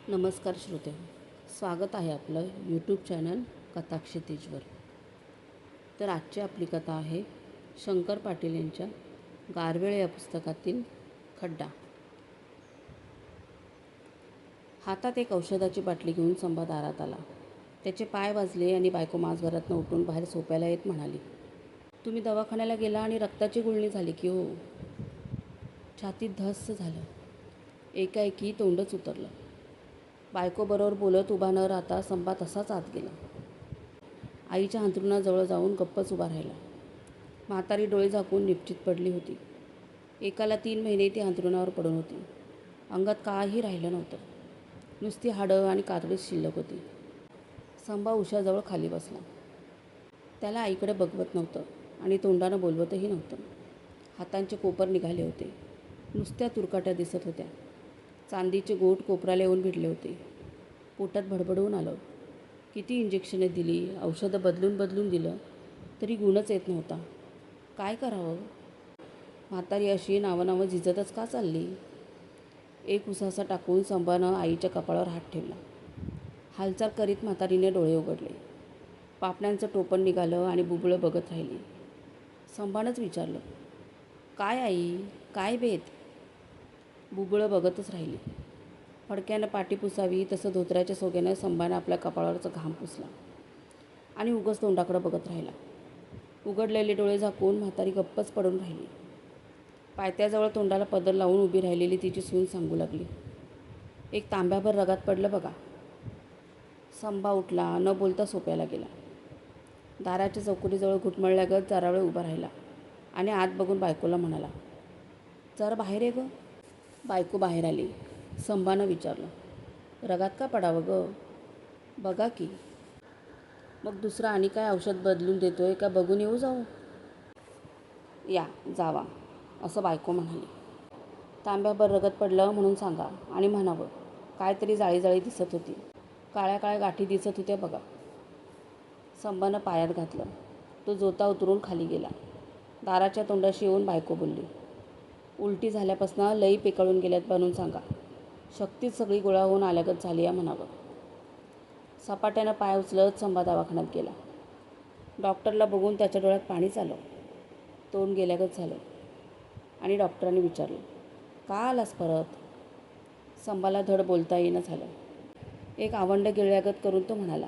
नमस्कार श्रोते, स्वागत आहे आपलं यूट्यूब चॅनल कथा क्षितिजवर. तर आजची आपली कथा आहे शंकर पाटील यांच्या गारवेळ या पुस्तकातील खड्डा. हातात एक औषधाची बाटली घेऊन संभा दारात आला. त्याचे पाय वाजले आणि बायको माझघरातनं उठून बाहेर सोप्याला येत म्हणाली, तुम्ही दवाखान्याला गेला आणि रक्ताची गुळणी झाली की हो. छातीत धस्स झालं. एकाएकी तोंडच उतरलं. बायकोबरोबर बोलत उभा न राहता संभा तसाच आत गेला. आईच्या अंथरुणाजवळ जाऊन गप्पच उभा राहिला. म्हातारी डोळे झाकून निपचित पडली होती. एकाला 3 महिने ती अंथरुणावर पडून होती. अंगात काही राहिलं नव्हतं. नुसती हाडं आणि कातडीच शिल्लक होती. संभा उशाजवळ खाली बसला. त्याला आईकडे बघवत नव्हतं आणि तोंडानं बोलवतही नव्हतं. हातांचे कोपर निघाले होते. नुसत्या तुरकाट्या दिसत होत्या. चांदीचे गोट कोपराला येऊन भिडले होते. पोटात भडभडून आलं. किती इंजेक्शने दिली, औषधं बदलून दिलं तरी गुणच येत नव्हता. काय करावं? म्हातारी अशी नावं झिजतच का चालली? एक उसासा टाकून संभानं आईच्या कपाळावर हात ठेवला. हालचाल करीत म्हातारीने डोळे उघडले. पापण्यांचं टोपण निघालं आणि बुबुळं बघत राहिली. संभानंच विचारलं, काय आई, काय बेत? बुबुळं बघतच राहिली. फडक्यानं पाठी पुसावी तसं धोत्र्याच्या सोग्यानं संभानं आपल्या कपाळावरचा घाम पुसला आणि उगाच तोंडाकडं बघत राहिला. उघडलेले डोळे झाकून म्हातारी गप्पच पडून राहिली. पायथ्याजवळ तोंडाला पदर लावून उभी राहिलेली तिची सून सांगू लागली, एक तांब्याभर रगात पडलं बघा. संभा उठला, न बोलता सोप्याला गेला. दाराच्या चौकटीजवळ घुटमळल्यागत जरा वेळ उभा राहिला आणि आत बघून बायकोला म्हणाला, जरा बाहेर ये गं. बायको बाहेर आली. संभानं विचारलं, रगात का पडावं ग? बघा की. मग दुसरं आणि काय औषध बदलून देतोय का बघून येऊ जाऊ? या जावा, असं बायको म्हणाली. तांब्याभर रगत पडलं म्हणून सांगा आणि म्हणावं, काहीतरी जाळी दिसत होती. काळ्या काळ्या गाठी दिसत होत्या बघा. संभानं पायात घातलं. तो जोता उतरून खाली गेला. दाराच्या तोंडाशी येऊन बायको बोलली, उलटी झाल्यापासून लई पेकळून गेल्यात बनवून सांगा. शक्तीच सगळी गोळा होऊन आल्यागत झाली या म्हणावं. सपाट्यानं पाय उचलत संभा दवाखान्यात गेला. डॉक्टरला बघून त्याच्या डोळ्यात पाणीच आलं. तोंड गेल्यागत झालं आणि डॉक्टरांनी विचारलं, का आलास परत? संभाला धड बोलता येईना झालं. एक आवंड गिळल्यागत करून तो म्हणाला,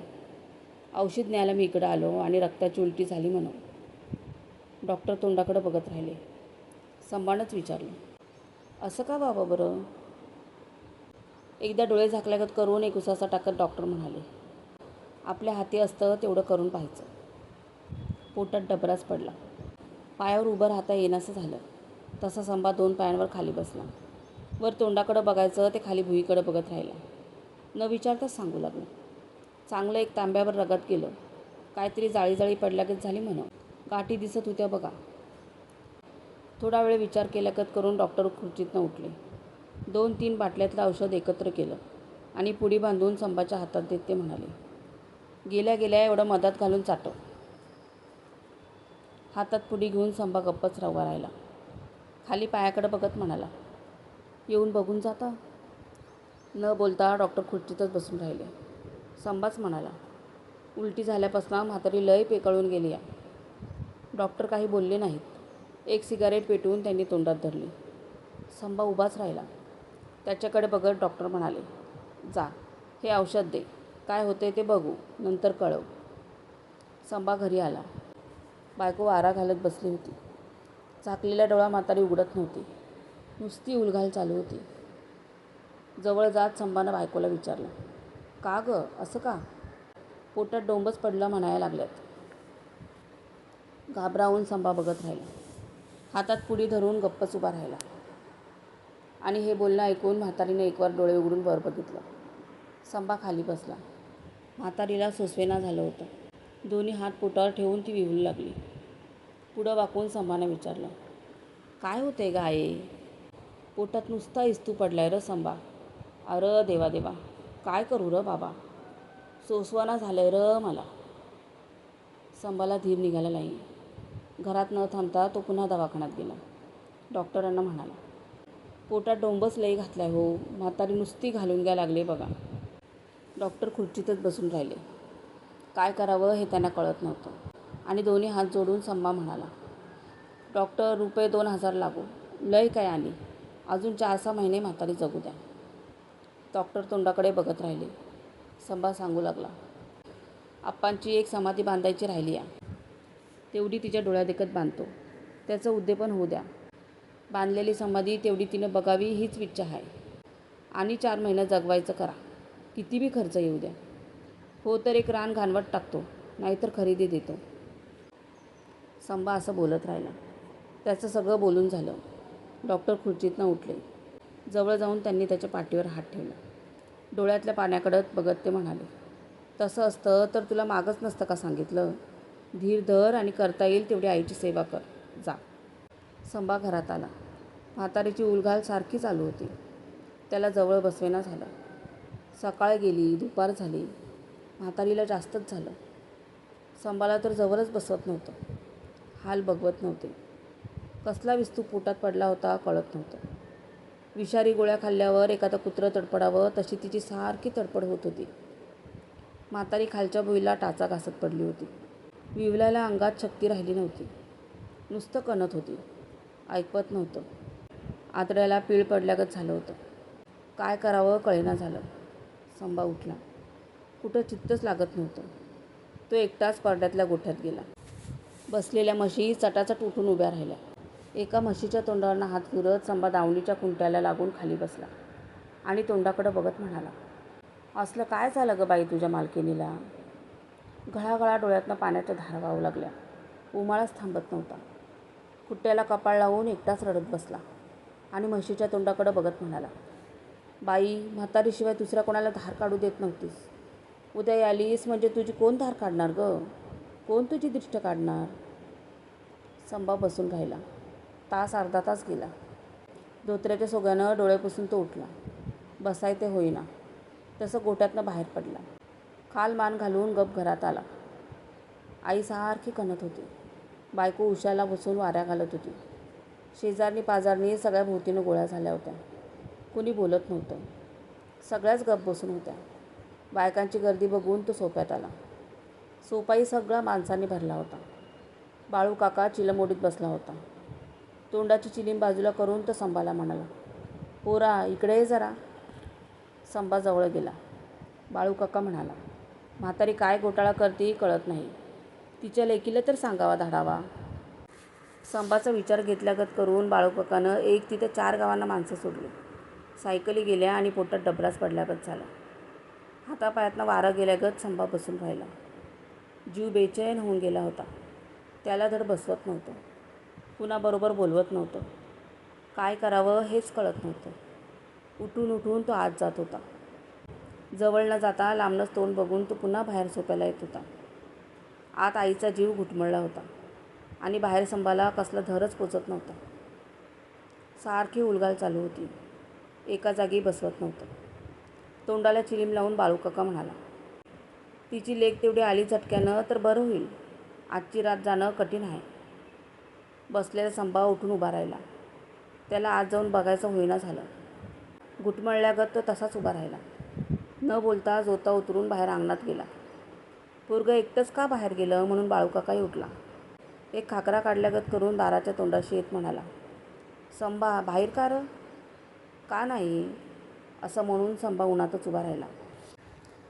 औषध न्यायला मी इकडं आलो आणि रक्ताची उलटी झाली म्हणून. डॉक्टर तोंडाकडं बघत राहिले. संभानंच विचारलं, असं का बाबा बरं? एकदा डोळे झाकल्यागत करून एक उसासा टाकत डॉक्टर म्हणाले, आपल्या हाती असतं तेवढं करून पाहायचं. पोटात डबराच पडला. पायावर उभं राहता येईनासं झालं. तसा संभा 2 पायांवर खाली बसला. वर तोंडाकडं बघायचं ते खाली भुईकडं बघत राहिला. न विचारताच सांगू लागलं, चांगलं एक तांब्यावर रगात गेलं. काहीतरी जाळी पडल्यागत झाली म्हणून. गाठी दिसत होत्या बघा. थोडा वेळ विचार केल्यागत करून डॉक्टर खुर्चीतनं उठले. 2-3 बाटल्यातलं औषध एकत्र केलं आणि पुडी बांधून संभाच्या हातात देत ते म्हणाले, गेल्या गेल्या एवढं मधात घालून चाटव. हातात पुडी घेऊन संभा गप्पच उभा राहिला. खाली पायाकडे बघत म्हणाला, येऊन बघून जाता? न बोलता डॉक्टर खुर्चीतच बसून राहिले. संभाच म्हणाला, उलटी झाल्यापासून म्हातारी लय पेकळून गेली या. डॉक्टर काही बोलले नाहीत. एक सिगारेट पेटवून त्यांनी तोंडात धरली. संभा उभाच राहिला. त्याच्याकडे बघत डॉक्टर म्हणाले, जा, हे औषध दे, काय होते ते बघू, नंतर कळव. संभा घरी आला. बायको वारा घालत बसली होती. झाकलेला डोळा म्हातारी उघडत नव्हती. नुसती उलघाल चालू होती. जवळ जात संभानं बायकोला विचारलं, का गं, असं का? पोटात डोंबच पडलं म्हणायला लागल्यात. घाबरावून संभा बघत राहिला. हातात पुडी धरून गप्पच उभा राहिला. आणि हे बोलणं ऐकून म्हातारीने एकवार डोळे उघडून वर बघितलं. संभा खाली बसला. म्हातारीला सोसवेना झालं होतं. दोन्ही हात पोटावर ठेवून ती विवळू लागली. पुढं वाकून संभानं विचारलं, काय होतंय गा आई? पोटात नुसता इस्तू पडलाय र संभा. अरे देवा, काय करू र बाबा, सोसवाना झालंय र मला. संभाला धीर निघाला नाही. घरात न थांबता तो पुन्हा दवाखान्यात गेला. डॉक्टरांना म्हणाला, पोटात डोंबच लई घातलाय हो, म्हातारी नुसती घालून घ्या लागले बघा. डॉक्टर खुर्चीतच बसून राहिले. काय करावं हे त्यांना कळत नव्हतं आणि दोन्ही हात जोडून संभा म्हणाला, डॉक्टर रुपये 2,000 लागू. लय काय आली, अजून 4-6 महिने म्हातारी जगू द्या. डॉक्टर तोंडाकडे बघत राहिले. संभा सांगू लागला, आप्पांची एक समाधी बांधायची राहिली आहे. तेवढी तिच्या डोळ्यादेखत बांधतो. त्याचं उद्यापन होऊ द्या. बांधलेली समाधी तेवढी तिनं बघावी हीच इच्छा आहे. आणि 4 महिने जगवायचं करा. किती बी खर्च येऊ द्या. हो तर एक रान घाणवट टाकतो, नाहीतर खरेदी देतो. संभा असं बोलत राहिला. त्याचं सगळं बोलून झालं. डॉक्टर खुर्चीतनं उठले. जवळ जाऊन त्यांनी त्याच्या पाठीवर हात ठेवला. डोळ्यातल्या पाण्याकडं बघत ते म्हणाले, तसं असतं तर तुला मागच नसतं का सांगितलं. धीर धर आणि करता येईल तेवढी आईची सेवा कर. जा. संभा घरात आला. म्हातारीची उलघाल सारखी चालू होती. त्याला जवळ बसवेना झालं. सकाळ गेली, दुपार झाली. म्हातारीला जास्तच झालं. संभाला तर जवळच बसवत नव्हतं. हाल बघवत नव्हते. कसला विस्तू पोटात पडला होता कळत नव्हतं. विषारी गोळ्या खाल्ल्यावर एखादं कुत्रं तडपडावं तशी तिची सारखी तडपड होत होती. म्हातारी खालच्या भुईला टाचा घासत पडली होती. विवलायला अंगात शक्ती राहिली नव्हती. नुसतं कणत होती. ऐकवत नव्हतं. आतड्याला पीळ पडल्यागत झालं होतं. काय करावं कळेना झालं. संभा उठला. कुठं चित्तच लागत नव्हतं. तो एकटाच परड्यातल्या गोठ्यात गेला. बसलेल्या म्हशी चटाचट उठून उभ्या राहिल्या. एका म्हशीच्या तोंडावरनं हात फिरत संभा दावणीच्या कुंट्याला लागून खाली बसला आणि तोंडाकडं बघत म्हणाला, असलं काय झालं गं बाई तुझ्या मालकिनीला. घळाघळा डोळ्यातनं पाण्याच्या धारा वाहू लागल्या. उमाळाच थांबत नव्हता. कुट्ट्याला कपाळ लावून एकटाच रडत बसला आणि म्हशीच्या तोंडाकडं बघत म्हणाला, बाई, म्हातारीशिवाय दुसऱ्या कोणाला धार काढू देत नव्हतीस. उद्या यालीस म्हणजे तुझी कोण धार काढणार गं. कोण तुझी दृष्ट काढणार. संभा बसून राहिला. तास अर्धा तास गेला. धोत्र्याच्या सोग्यानं डोळे पुसून तो उठला. बसाय ते होईना. तसं गोट्यातनं बाहेर पडला. खाल मान घालून गप घरात आला. आई सारखी कणत होती. बायको उशाला बसून वाऱ्या घालत होती. शेजारणी पाजारणी सगळ्या भोवतीनं गोळ्या झाल्या होत्या. कुणी बोलत नव्हतं. सगळ्याच गप बसून होत्या. बायकांची गर्दी बघून तो सोफ्यात आला. सोफाही सगळा माणसांनी भरला होता. बाळू काका चिलमोडीत बसला होता. तोंडाची चिलीम बाजूला करून तो संभाला म्हणाला, पोरा इकडे ये जरा. संभा जवळ गेला. बाळू काका म्हणाला, म्हातारी काय घोटाळा करते कळत नाही. तिच्या लेकीला तर सांगावा धाडावा. संभाचा विचार घेतल्यागत करून बाळू काकानं एक तिथे 4 गावांना माणसं सोडली. सायकली गेल्या आणि पोटात डबराच पडल्यागत झाला. हातापायातनं वारं गेल्यागत संभा बसून राहिला. जीव बेचैन होऊन गेला होता. त्याला धड बसवत नव्हतं. कुणाबरोबर बोलवत नव्हतं. काय करावं हेच कळत नव्हतं. उठून उठून तो आत जात होता. जवळ न जाता लांबनंच तोंड बघून तो पुन्हा बाहेर सोप्याला येत होता. आत आईचा जीव घुटमळला होता आणि बाहेर संभाला कसला धरच पोचत नव्हता. सारखी उलघाल चालू होती. एका जागी बसवत नव्हतं. तोंडाला चिलीम लावून बाळू काका म्हणाला, तिची लेक तेवढी आली झटक्यानं तर बरं होईल. आजची रात जाणं कठीण आहे. बसलेला संभा उठून उभा राहिला. त्याला आत जाऊन बघायचं होईना झालं. घुटमळल्यागत तो तसाच उभा राहिला. न बोलता जोता उतरून बाहेर अंगणात गेला. पोरगं एकटंच का बाहेर गेलं म्हणून बाळू काकाही उठला. एक खाकरा काढल्यागत करून दाराच्या तोंडाशी येत म्हणाला, संभा बाहेर का रं. का नाही असं म्हणून संभा उन्हातच उभा राहिला.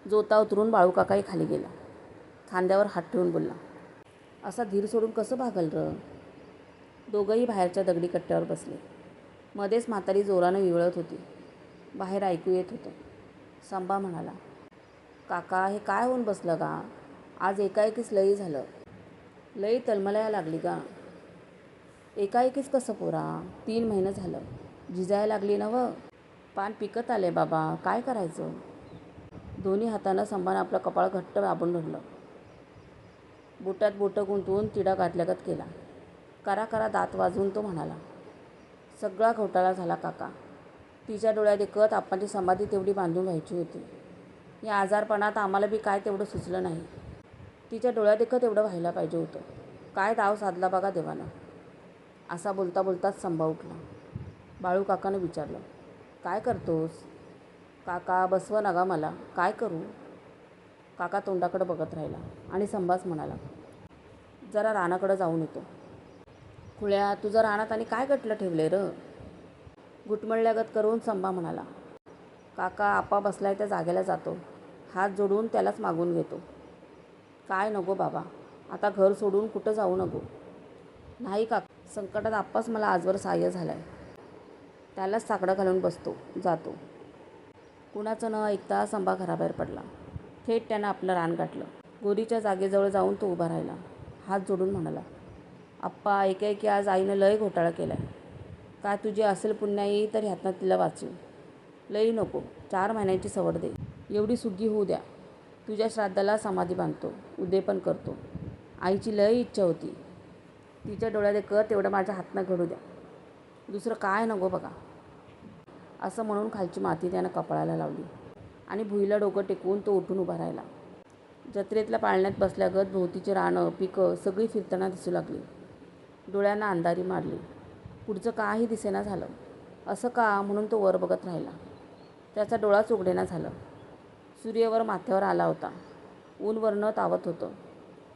जोता उतरून बाळू काकाही खाली गेला. खांद्यावर हात ठेवून बोलला, असा धीर सोडून कसं भागल रं. दोघंही बाहेरच्या दगडी कट्ट्यावर बसले. मध्येच म्हातारी जोरानं विवळत होती. बाहेर ऐकू येत होतं. संभा म्हणाला, काका हे काय होऊन बसलं का. आज एकाएकीच लई झालं. लई तलमलाया लागली का. एकाएकीच कसं पोरा. 3 महिने झालं. झिजायला लागली नवं. पान पिकत आले बाबा, काय करायचं. दोन्ही हातानं संभानं आपलं कपाळ घट्ट दाबून धरलं. बोटात बोटं गुंतवून तिडा गाठल्यागत केला. करा करा दात वाजवून तो म्हणाला, सगळा घोटाळा झाला काका. तिच्या डोळ्यादेखत आप्पांची समाधी तेवढी बांधून व्हायची होती. या आजारपणात आम्हाला बी काय तेवढं सुचलं नाही. तिच्या डोळ्यादेखत एवढं व्हायला पाहिजे होतं. काय दाव साधला बघा देवानं. असा बोलता बोलताच संभा उठला. बाळू काकानं विचारलं, काय करतोस. काका बसव नका मला, काय करू? काका तोंडाकडे बघत राहिला आणि संभाच म्हणाला, जरा रानाकडं जाऊन येतो. खुळ्या, तुझं रानात आणि काय गटलं ठेवले र? घुटमळल्यागत करून संभा म्हणाला. काका आपा बसलाय त्या जागेला जातो. हात जोडून त्यालाच मागून घेतो. काय नको बाबा, आता घर सोडून कुठं जाऊ नको. नाही काका, संकटात आप्पाच मला आजवर सहाय्य झालाय. त्यालाच साकडं घालून बसतो, जातो. कुणाचं न ऐकता संभा घराबाहेर पडला. थेट त्यानं आपलं रान गाठलं. गोरीच्या जागेजवळ जाऊन तो उभा राहिला. हात जोडून म्हणाला, आप्पा, एकेकी आज आईनं लय घोटाळा केलाय. काय तुझी असेल पुण्याई तर ह्यातनं तिला वाचू. लई नको, 4 महिन्यांची सवड दे. एवढी सुग्गी होऊ द्या. तुझ्या श्राद्धाला समाधी बांधतो, उद्यापन करतो. आईची लय इच्छा होती. तिच्या डोळ्यात एकत तेवढं माझ्या हातनं घडू द्या. दुसरं काय नको बघा. असं म्हणून खालची माती त्यानं कपाळाला लावली आणि भुईला डोकं टेकवून तो उठून उभा राहिला. जत्रेतल्या पाळण्यात बसल्यागत भोवतीची रानं, पिकं सगळी फिरताना दिसू लागली. डोळ्यांना अंधारी मारली. पुढचं काही दिसेना झालं. असं का म्हणून तो वर बघत राहिला. त्याचा डोळाच उघडेना झालं. सूर्य माथ्यावर आला होता. ऊन वरनं तावत होतं.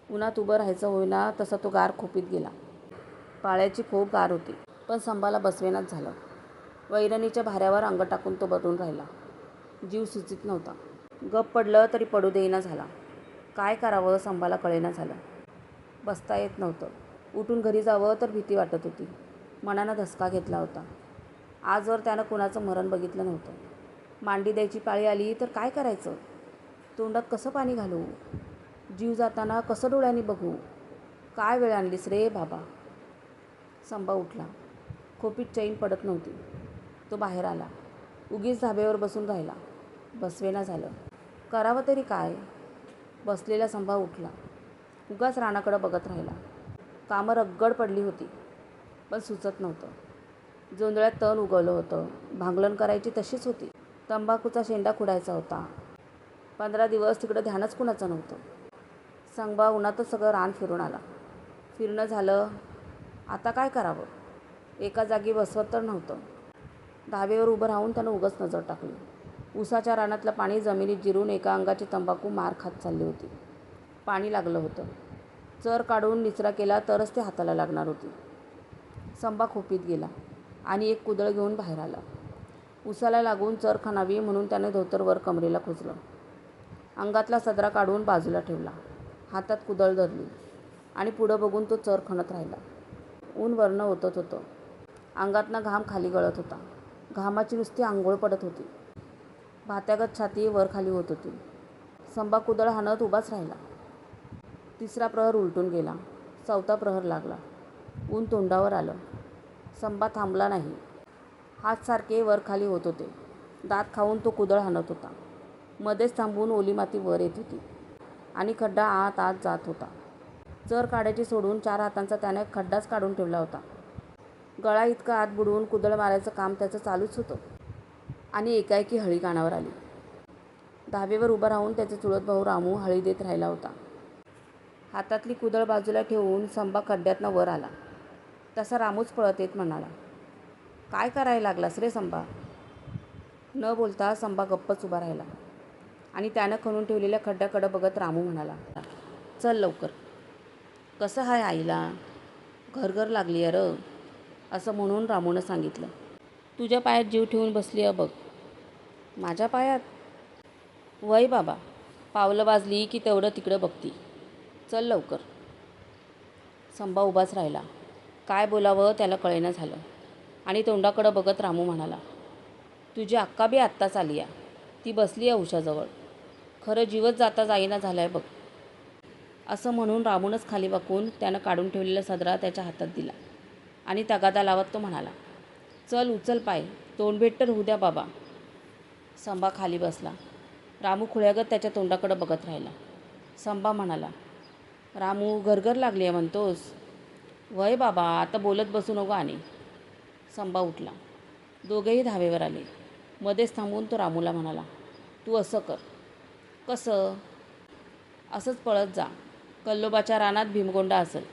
उन्हात उभं राहायचं होईना तसा तो गार खोपीत गेला. पाळ्याची खोप गार होती, पण संभाला बसवेनाच झालं. वैरणीच्या भाऱ्यावर अंग टाकून तो बसून राहिला. जीव सुचीत नव्हता. गप पडलं तरी पडू देईना झाला. काय करावं संभाला कळेना झालं. बसता येत नव्हतं. उठून घरी जावं तर भीती वाटत होती. मनानं धसका घेतला होता. आजवर त्यानं कुणाचं मरण बघितलं नव्हतं. मांडी द्यायची पाळी आली तर काय करायचं? तोंडात कसं पाणी घालू? जीव जाताना कसं डोळ्यांनी बघू? काय वेळ आणलीस रे बाबा? संभा उठला. खोपीत चैन पडत नव्हती. तो बाहेर आला. उगीच धाब्यावर बसून राहिला. बसवेना झालं. करावं तरी काय? बसलेला संभा उठला. उगाच रानाकडं बघत राहिला. कामं रगड पडली होती, पण सुचत नव्हतं. जोंधळ्यात तण उगवलं होतं. भांगलण करायची तशीच होती. तंबाखूचा शेंडा खुडायचा होता. 15 दिवस तिकडं ध्यानच कुणाचं नव्हतं. संभा उन्हातच सगळं रान फिरून आला. फिरणं झालं. आता काय करावं? एका जागी बसवत तर नव्हतं. धाबेवर उभं राहून त्यानं उगाच नजर टाकली. ऊसाच्या रानातलं पाणी जमिनीत जिरून एका अंगाची तंबाखू मार खात चालली होती. पाणी लागलं होतं. चर काढून निचरा केला तरच ते हाताला लागणार होती. संभा खोपीत गेला आणि एक कुदळ घेऊन बाहेर आला. उसाला लागून चर खणावी म्हणून त्याने धोतर वर कमरेला खोचलं. अंगातला सदरा काढून बाजूला ठेवला. हातात कुदळ धरली आणि पुढं बघून तो चर खणत राहिला. ऊन वरनं ओतत होतं. अंगातनं घाम खाली गळत होता. घामाची नुसती आंघोळ पडत होती. भात्यागत छाती वर खाली होत होती. संभा कुदळ हाणत उभाच राहिला. 3रा प्रहर उलटून गेला. 4था प्रहर लागला. ऊन तोंडावर आलं. संभा थांबला नाही. हात सारखे वर खाली होत होते. दात खाऊन तो कुदळ हाणत होता. मध्येच थांबून ओली माती वर येत होती आणि खड्डा आत आत जात होता. चर काढायची सोडून 4 हातांचा त्याने खड्डाच काढून ठेवला होता. गळा इतकं आत बुडवून कुदळ मारायचं काम त्याचं चालूच होतं. आणि एकाएकी हळी कानावर आली. धाबेवर उभा राहून त्याचे चुलत भाऊ रामू हळी देत राहिला होता. हातातली कुदळ बाजूला ठेवून संभा खड्ड्यातनं वर आला. तसा रामूच पळत येत म्हणाला, काय करायला लागलास रे संभा? न बोलता संभा गप्पच उभा राहिला आणि त्यानं खणून ठेवलेल्या खड्ड्याकडं बघत रामू म्हणाला, चल लवकर. कसं हाय आईला? घरघर लागली र, असं म्हणून रामूनं सांगितलं. तुझ्या पायात जीव ठेवून बसली बघ. माझ्या पायात? वय बाबा, पावलं वाजली की तेवढं तिकडं बघती. चल लवकर. संभा उभाच राहिला. काय बोलावं त्याला कळेना झालं आणि तोंडाकडं बघत रामू म्हणाला, तुझी अक्का बी आत्ताच आली या. ती बसली या उशाजवळ. खरं जीवच जाता जाईना झालाय बघ. असं म्हणून रामूनच खाली वाकून त्यानं काढून ठेवलेला सदरा त्याच्या हातात दिला आणि तगादा लावत तो म्हणाला, चल उचल पाय, तोंडभेट तर होऊ द्या बाबा. संभा खाली बसला. रामू खुळ्यागत त्याच्या तोंडाकडं बघत राहिला. संभा म्हणाला, रामू घरघर लागली आहे म्हणतोस? वय बाबा, आता बोलत बसू नको आणि. संभा उठला. दोघेही धावेवर आले. मध्येच थांबून तो रामूला म्हणाला, तू असं कर. कसं? असंच पळत जा. कल्लोबाच्या रानात भीमगोंडा असेल.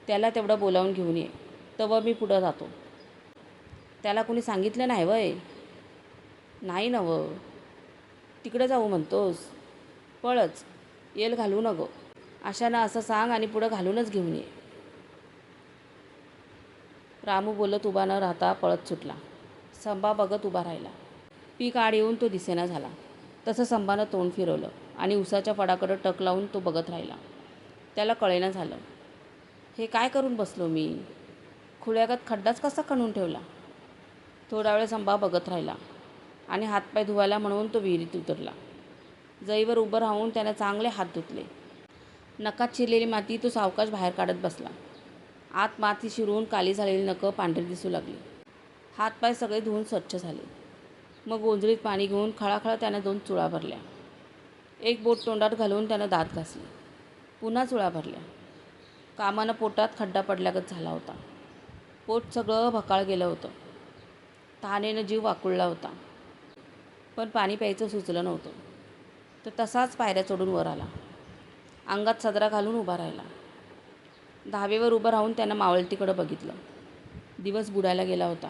त्याला तेवढं बोलावून घेऊन ये. तवं मी पुढं जातो. त्याला कुणी सांगितलं नाही वय? नाही नवं. तिकडे जाऊ म्हणतोस? पळच, येल घालू नको. अशानं असं सांग आणि पुढं घालूनच घेऊन ये. रामू बोलत उभा न राहता पळत सुटला. संभा बघत उभा राहिला. पीक आड येऊन तो दिसेना झाला. तसं संभानं तोंड फिरवलं आणि उसाच्या फडाकडं टक लावून तो बघत राहिला. त्याला कळेना झालं, हे काय करून बसलो मी? खुळ्यागत खड्डाच कसा खणून ठेवला? थोडा वेळ संभा बघत राहिला आणि हातपाय धुवायला म्हणून तो विहिरीत उतरला. जईवर उभं राहून त्यानं चांगले हात धुतले. नखात शिरलेली माती तो सावकाश बाहेर काढत बसला. आत माती शिरून काली झालेली नखं पांढरी दिसू लागली. हातपाय सगळे धुवून स्वच्छ झाले. मग ओंजळीत पाणी घेऊन खळाखळा त्यानं 2 चुळा भरल्या. एक बोट तोंडात घालून त्यानं दात घासले. पुन्हा चुळा भरल्या. कामानं पोटात खड्डा पडल्यागत झाला होता. पोट सगळं भकाळ गेलं होतं. तहानेनं जीव वाकुळला होता. पण पाणी प्यायचं सुचलं नव्हतं. तर तसाच पायऱ्या चढून वर आला. अंगात सदरा घालून उभा राहिला. धाबेवर उभं राहून त्यानं मावळतीकडं बघितलं. दिवस बुडायला गेला होता.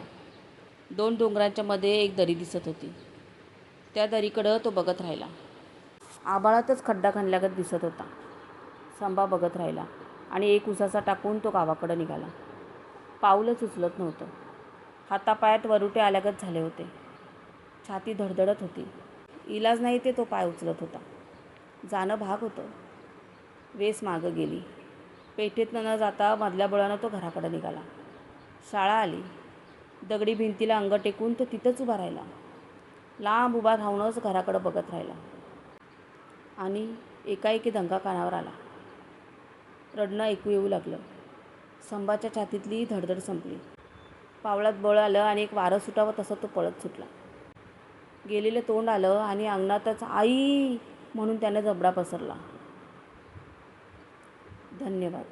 2 डोंगरांच्या मध्ये एक दरी दिसत होती. त्या दरीकडं तो बघत राहिला. आभाळातच खड्डा खणल्यागत दिसत होता. संभा बघत राहिला आणि एक उसाचा टाकून तो गावाकडं निघाला. पाऊलच उचलत नव्हतं. हातापायात वरुटे आल्यागत झाले होते. छाती धडधडत होती. इलाज नाही ते तो पाय उचलत होता. जाणं भाग होतं. वेस मागं गेली. पेठेतनं न जाता मधल्या बळानं तो घराकडं निघाला. शाळा आली. दगडी भिंतीला अंग टेकून तो तिथंच उभा राहिला. लांब उभा राहूनच घराकडं बघत राहिला. आणि एकाएकी दंगा कानावर आला. रडणं ऐकू येऊ लागलं. संभाच्या छातीतली धडधड संपली. पावलात बळ आलं आणि एक वारं सुटावं तसं तो पळत सुटला. गेलेलं तोंड आलं आणि अंगणातच आई म्हणून त्यानं जबडा पसरला. धन्यवाद.